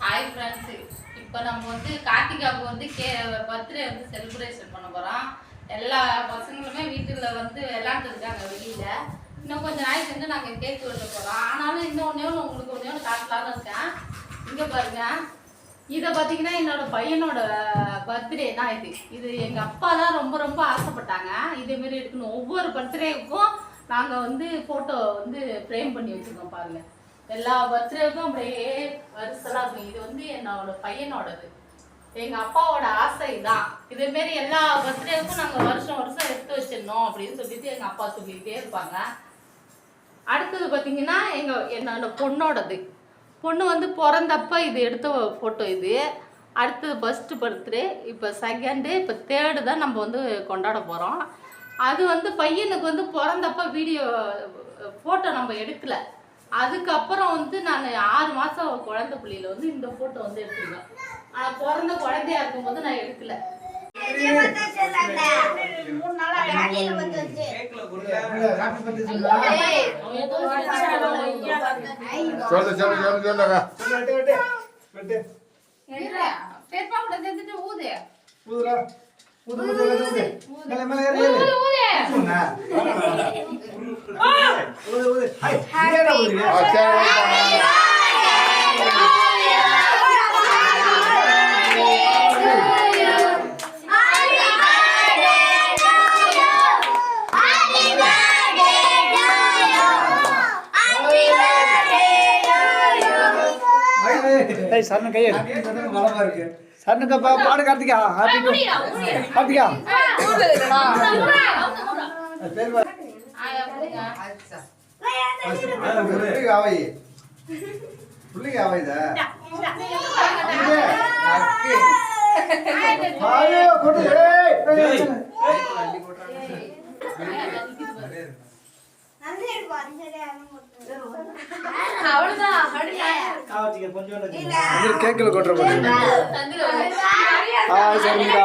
Hi friends, இப்போ நம்ம வந்து கார்த்திகாவுக்கு வந்து பர்த்டே வந்து செலிப்ரேஷன் பண்ண போகிறோம். எல்லா பசங்களுமே வீட்டில் வந்து விளையாண்டுருக்காங்க வெளியில். இன்னும் கொஞ்சம் நாள் சென்று நாங்கள் கேக் வெட்ட போகிறோம். ஆனாலும் இன்னொன்று உங்களுக்கு ஒன்று காட்டலான்னு இருக்கேன். இங்கே பாருங்க, இதை பார்த்தீங்கன்னா என்னோட பையனோட பர்த்டே தான். இது எங்கள் அப்பா தான் ரொம்ப ரொம்ப ஆசைப்பட்டாங்க இதேமாரி எடுக்கணும். ஒவ்வொரு பர்த்டேவுக்கும் நாங்கள் வந்து ஃபோட்டோ வந்து ஃப்ரேம் பண்ணி வச்சுருக்கோம் பாருங்கள். எல்லா பர்த்டேவுக்கும் அப்படியே வரிசலாக இருக்கும். இது வந்து என்னோட பையனோடது, எங்கள் அப்பாவோட ஆசை தான். இதேமாரி எல்லா பர்த்டேவுக்கும் நாங்கள் வருஷம் வருஷம் எடுத்து வச்சிடணும் அப்படின்னு சொல்லிட்டு எங்கள் அப்பா சொல்லிகிட்டே இருப்பாங்க. அடுத்தது பார்த்தீங்கன்னா என்னோட பொண்ணோடது. பொண்ணு வந்து பிறந்தப்ப இது எடுத்த ஃபோட்டோ இது. அடுத்தது ஃபஸ்ட்டு பர்த்டே, இப்போ செகண்டு, இப்போ தேர்டு தான் நம்ம வந்து கொண்டாட போகிறோம். அது வந்து பையனுக்கு வந்து பிறந்தப்ப வீடியோ ஃபோட்டோ நம்ம எடுக்கலை. அதுக்கப்புறம் வந்து நான் 6 மாதம் குழந்தை பிள்ளையில வந்து இந்த ஃபோட்டோ வந்து எடுத்துருக்கேன். ஆனால் பிறந்த குழந்தையா இருக்கும்போது நான் எடுக்கல. சரண கையை சரண பாடு கார்த்திகா. கார்த்திகா கேக்கில் கொட்டுற போறீங்க. சரிண்ணே